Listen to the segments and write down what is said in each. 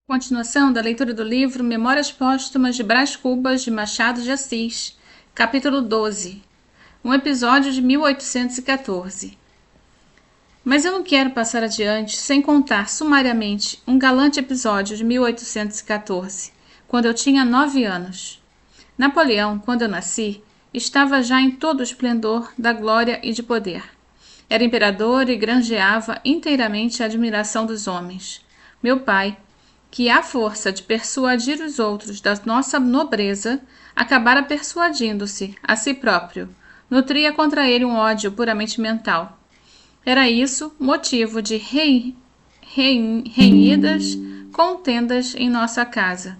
Continuação da leitura do livro Memórias Póstumas de Brás Cubas, de Machado de Assis, capítulo 12, um episódio de 1814. Mas eu não quero passar adiante sem contar sumariamente um galante episódio de 1814, quando eu tinha 9 anos. Napoleão, quando eu nasci, estava já em todo o esplendor da glória e de poder. Era imperador e granjeava inteiramente a admiração dos homens. Meu pai, que à força de persuadir os outros da nossa nobreza, acabara persuadindo-se a si próprio, nutria contra ele um ódio puramente mental. Era isso motivo de renhidas contendas em nossa casa.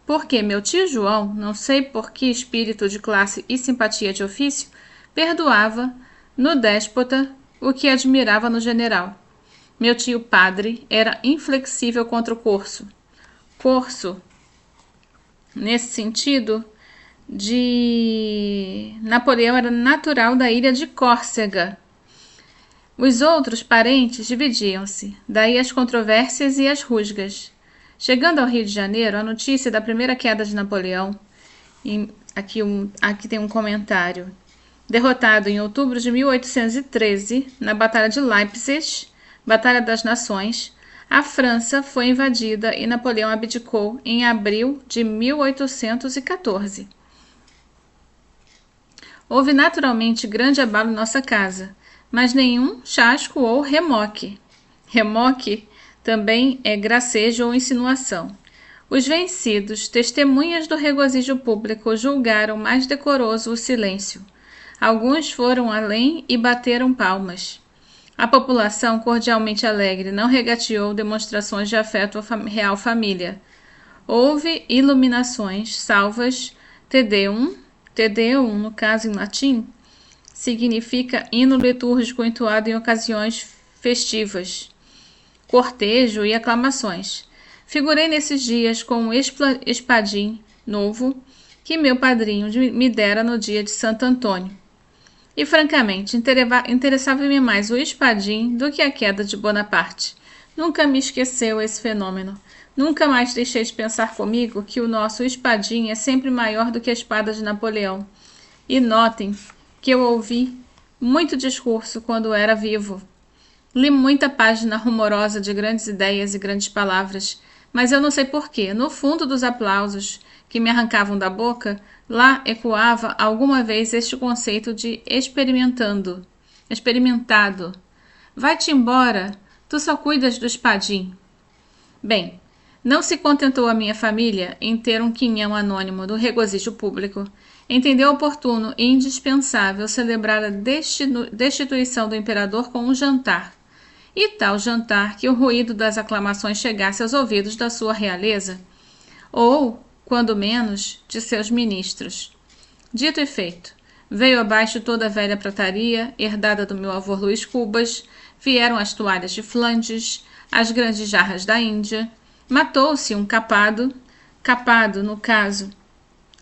Porque meu tio João, não sei por que espírito de classe e simpatia de ofício, perdoava no déspota o que admirava no general. Meu tio padre era inflexível contra o corso. Corso, nesse sentido, de Napoleão era natural da ilha de Córcega. Os outros parentes dividiam-se, daí as controvérsias e as rusgas. Chegando ao Rio de Janeiro, a notícia da primeira queda de Napoleão, aqui tem um comentário, derrotado em outubro de 1813, na Batalha de Leipzig, Batalha das Nações, a França foi invadida e Napoleão abdicou em abril de 1814. Houve naturalmente grande abalo em nossa casa, mas nenhum chasco ou remoque. Remoque também é gracejo ou insinuação. Os vencidos, testemunhas do regozijo público, julgaram mais decoroso o silêncio. Alguns foram além e bateram palmas. A população, cordialmente alegre, não regateou demonstrações de afeto à real família. Houve iluminações, salvas, Te Deum, no caso em latim, significa hino litúrgico entoado em ocasiões festivas, cortejo e aclamações. Figurei nesses dias com um espadim novo que meu padrinho me dera no dia de Santo Antônio. E, francamente, interessava-me mais o espadim do que a queda de Bonaparte. Nunca me esqueceu esse fenômeno. Nunca mais deixei de pensar comigo que o nosso espadim é sempre maior do que a espada de Napoleão. E notem que eu ouvi muito discurso quando era vivo. Li muita página rumorosa de grandes ideias e grandes palavras, mas eu não sei porquê, no fundo dos aplausos que me arrancavam da boca, lá ecoava alguma vez este conceito de experimentado. Vai-te embora, tu só cuidas do espadim. Bem, não se contentou a minha família em ter um quinhão anônimo do regozijo público. Entendeu oportuno e indispensável celebrar a destituição do imperador com um jantar. E tal jantar que o ruído das aclamações chegasse aos ouvidos da sua realeza, ou, quando menos, de seus ministros. Dito e feito, veio abaixo toda a velha prataria, herdada do meu avô Luís Cubas, vieram as toalhas de Flandes, as grandes jarras da Índia, matou-se um capado, no caso,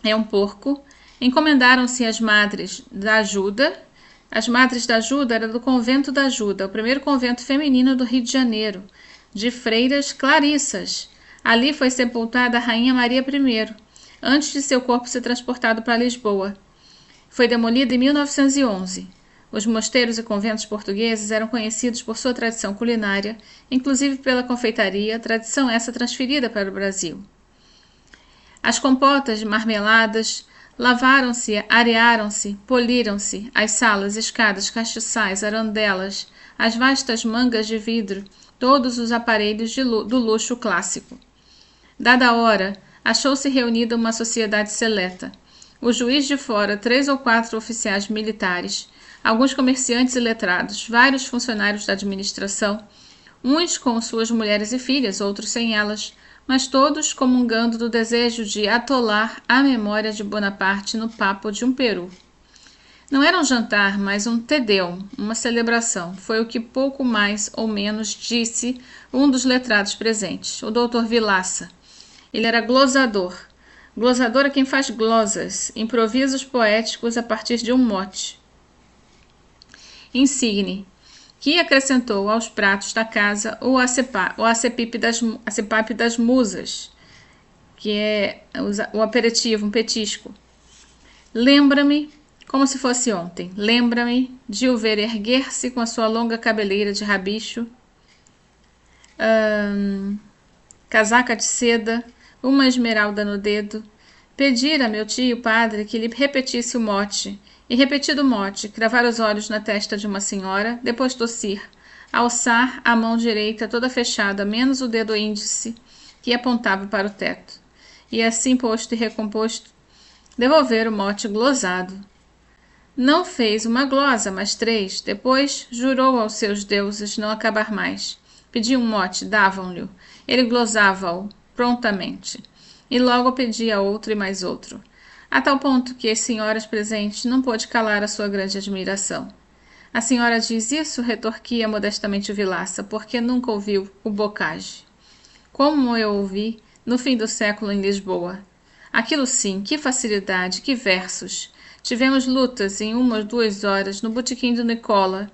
é um porco, encomendaram-se as madres da ajuda. As Madres da Ajuda era do Convento da Ajuda, o primeiro convento feminino do Rio de Janeiro, de freiras clarissas. Ali foi sepultada a Rainha Maria I, antes de seu corpo ser transportado para Lisboa. Foi demolida em 1911. Os mosteiros e conventos portugueses eram conhecidos por sua tradição culinária, inclusive pela confeitaria, tradição essa transferida para o Brasil. As compotas de marmeladas, lavaram-se, arearam-se, poliram-se, as salas, escadas, castiçais, arandelas, as vastas mangas de vidro, todos os aparelhos do luxo clássico. Dada a hora, achou-se reunida uma sociedade seleta. O juiz de fora, 3 ou 4 oficiais militares, alguns comerciantes e letrados, vários funcionários da administração, uns com suas mulheres e filhas, outros sem elas, mas todos comungando do desejo de atolar a memória de Bonaparte no papo de um peru. Não era um jantar, mas um Te Deum, uma celebração. Foi o que pouco mais ou menos disse um dos letrados presentes, o doutor Vilaça. Ele era glosador. Glosador é quem faz glosas, improvisos poéticos a partir de um mote. Insigne, que acrescentou aos pratos da casa o acepipe das musas, que é o aperitivo, um petisco. Lembra-me, como se fosse ontem, lembra-me de o ver erguer-se com a sua longa cabeleira de rabicho, casaca de seda, uma esmeralda no dedo, pedir a meu tio padre que lhe repetisse o mote, e repetido o mote, cravar os olhos na testa de uma senhora, depois tossir, alçar a mão direita toda fechada, menos o dedo índice, que apontava para o teto, e assim posto e recomposto, devolver o mote glosado. Não fez uma glosa, mas 3, depois jurou aos seus deuses não acabar mais. Pedia um mote, davam-lhe. Ele glosava-o prontamente. E logo pedia outro e mais outro. A tal ponto que as senhoras presentes não pôde calar a sua grande admiração. A senhora diz isso, retorquia modestamente o Vilaça, porque nunca ouviu o bocage. Como eu ouvi, no fim do século em Lisboa. Aquilo sim, que facilidade, que versos! Tivemos lutas em 1 ou 2 horas no botequim do Nicola,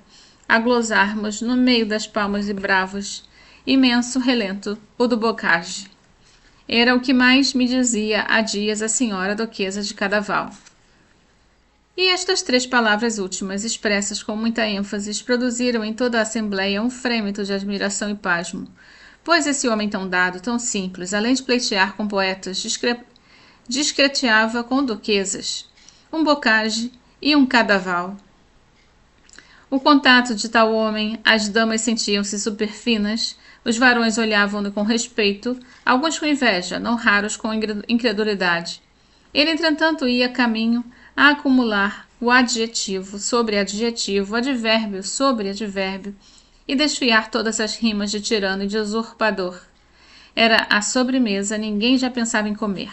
a glosarmos no meio das palmas e bravos, imenso relento, o do bocage. Era o que mais me dizia há dias a senhora duquesa de Cadaval. E estas 3 palavras últimas, expressas com muita ênfase, produziram em toda a assembleia um frêmito de admiração e pasmo, pois esse homem tão dado, tão simples, além de pleitear com poetas, discreteava com duquesas, um bocage e um Cadaval. O contato de tal homem, as damas sentiam-se superfinas, os varões olhavam-no com respeito, alguns com inveja, não raros com incredulidade. Ele, entretanto, ia caminho a acumular o adjetivo sobre adjetivo, advérbio sobre advérbio, e desfiar todas as rimas de tirano e de usurpador. Era a sobremesa, ninguém já pensava em comer.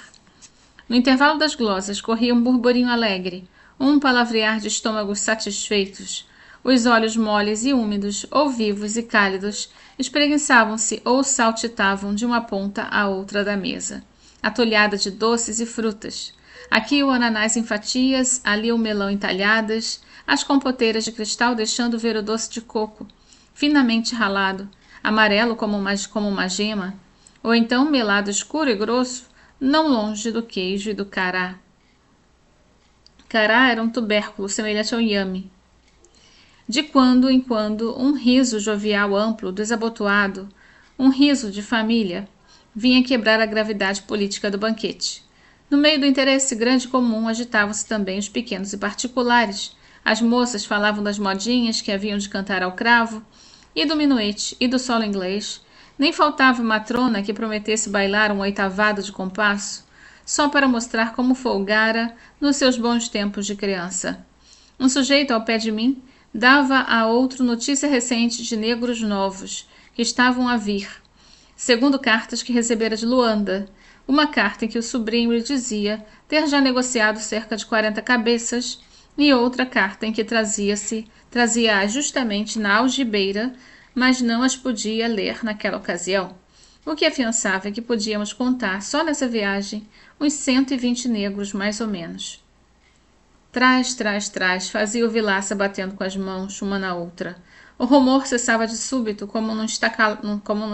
No intervalo das glosas corria um burburinho alegre, um palavrear de estômagos satisfeitos. Os olhos moles e úmidos, ou vivos e cálidos, espreguiçavam-se ou saltitavam de uma ponta à outra da mesa, atolhada de doces e frutas. Aqui o ananás em fatias, ali o melão em talhadas, as compoteiras de cristal deixando ver o doce de coco, finamente ralado, amarelo como uma gema, ou então melado escuro e grosso, não longe do queijo e do cará. Cará era um tubérculo semelhante ao inhame. De quando em quando, um riso jovial amplo, desabotoado, um riso de família, vinha quebrar a gravidade política do banquete. No meio do interesse grande e comum agitavam-se também os pequenos e particulares. As moças falavam das modinhas que haviam de cantar ao cravo, e do minuete, e do solo inglês. Nem faltava matrona que prometesse bailar um oitavado de compasso, só para mostrar como folgara nos seus bons tempos de criança. Um sujeito ao pé de mim dava a outro notícia recente de negros novos, que estavam a vir, segundo cartas que recebera de Luanda, uma carta em que o sobrinho lhe dizia ter já negociado cerca de 40 cabeças, e outra carta em que trazia-as justamente na algibeira, mas não as podia ler naquela ocasião, o que afiançava que podíamos contar só nessa viagem uns 120 negros mais ou menos. Trás, trás, trás, fazia o Vilaça batendo com as mãos uma na outra. O rumor cessava de súbito, como num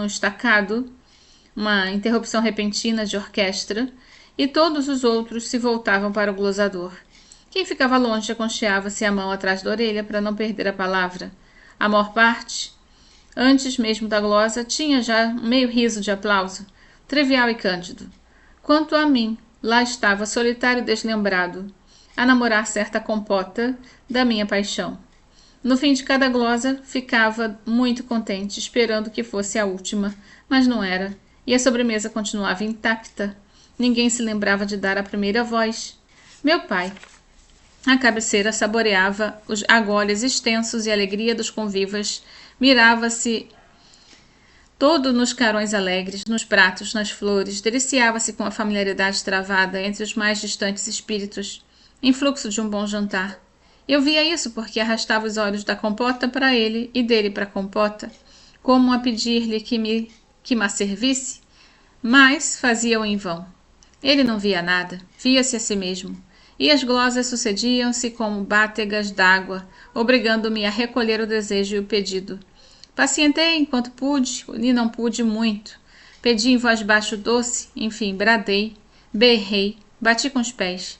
estacado, uma interrupção repentina de orquestra, e todos os outros se voltavam para o glosador. Quem ficava longe aconcheava-se a mão atrás da orelha para não perder a palavra. A maior parte, antes mesmo da glosa, tinha já meio riso de aplauso, trivial e cândido. Quanto a mim, lá estava solitário e deslembrado, a namorar certa compota da minha paixão. No fim de cada glosa, ficava muito contente, esperando que fosse a última, mas não era, e a sobremesa continuava intacta. Ninguém se lembrava de dar a primeira voz. Meu pai, à cabeceira, saboreava os agolhas extensos e a alegria dos convivas, mirava-se todo nos carões alegres, nos pratos, nas flores, deliciava-se com a familiaridade travada entre os mais distantes espíritos, em fluxo de um bom jantar. Eu via isso porque arrastava os olhos da compota para ele e dele para a compota, como a pedir-lhe que me servisse, mas fazia-o em vão. Ele não via nada, via-se a si mesmo. e as glosas sucediam-se como bátegas d'água, obrigando-me a recolher o desejo e o pedido. Pacientei enquanto pude, e não pude muito. Pedi em voz baixa doce, enfim, bradei, berrei, bati com os pés.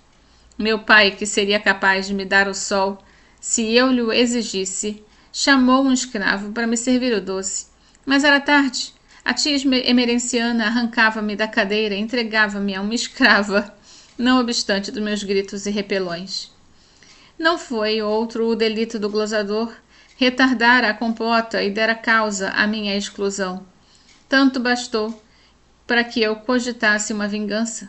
Meu pai, que seria capaz de me dar o sol, se eu lhe o exigisse, chamou um escravo para me servir o doce. Mas era tarde. A tia emerenciana arrancava-me da cadeira e entregava-me a uma escrava, não obstante dos meus gritos e repelões. Não foi outro o delito do glosador retardar a compota e dera causa à minha exclusão. Tanto bastou para que eu cogitasse uma vingança,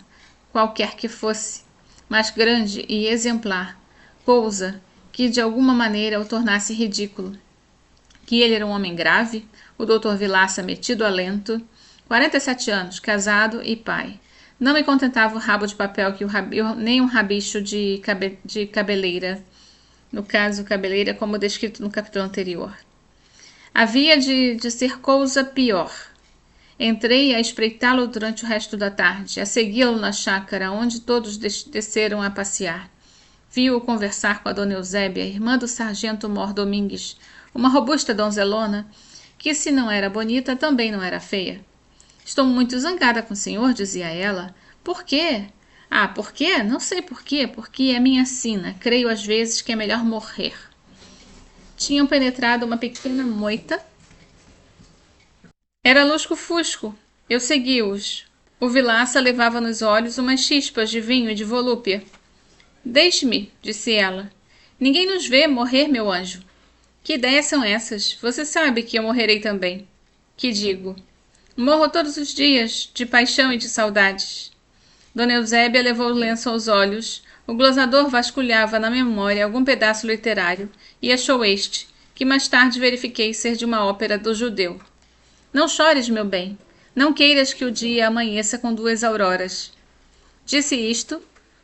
qualquer que fosse, mas grande e exemplar, coisa que de alguma maneira o tornasse ridículo. Que ele era um homem grave, o Dr. Vilaça metido a lento, 47 anos, casado e pai. Não me contentava o rabo de papel que nem um rabicho de cabeleira, no caso cabeleira como descrito no capítulo anterior. Havia de ser coisa pior. Entrei a espreitá-lo durante o resto da tarde, a segui-lo na chácara, onde todos desceram a passear. Vi-o conversar com a dona Eusébia, irmã do sargento Mor Domingues, uma robusta donzelona, que se não era bonita, também não era feia. Estou muito zangada com o senhor, dizia ela. Por quê? Ah, por quê? Não sei por quê, porque é minha sina. Creio às vezes que é melhor morrer. Tinham penetrado uma pequena moita. Era lusco-fusco. Eu segui-os. O Vilaça levava nos olhos umas chispas de vinho e de volúpia. Deixe-me, disse ela. Ninguém nos vê morrer, meu anjo. Que ideias são essas? Você sabe que eu morrerei também. Que digo? Morro todos os dias, de paixão e de saudades. Dona Eusébia levou o lenço aos olhos. O glosador vasculhava na memória algum pedaço literário e achou este, que mais tarde verifiquei ser de uma ópera do Judeu. Não chores, meu bem. Não queiras que o dia amanheça com 2 auroras. Disse isto,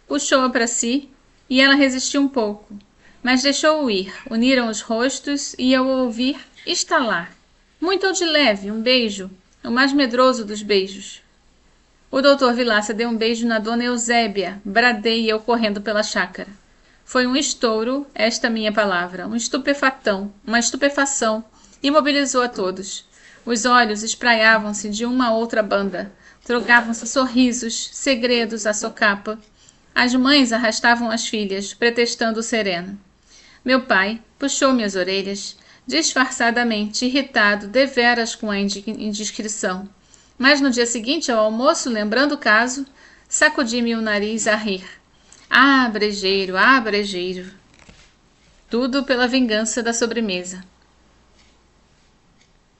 puxou-a para si, e ela resistiu um pouco, mas deixou-o ir. Uniram os rostos e eu o ouvi estalar. Muito ou de leve, um beijo, o mais medroso dos beijos. O doutor Vilaça deu um beijo na dona Eusébia, bradei eu correndo pela chácara. Foi um estouro, esta minha palavra, uma estupefação, imobilizou a todos. Os olhos espraiavam-se de uma a outra banda, trocavam-se sorrisos, segredos à socapa. As mães arrastavam as filhas, pretextando o sereno. Meu pai puxou-me as orelhas, disfarçadamente irritado deveras com a indiscrição. Mas no dia seguinte ao almoço, lembrando o caso, sacudi-me o nariz a rir. Ah, brejeiro, ah, brejeiro. Tudo pela vingança da sobremesa.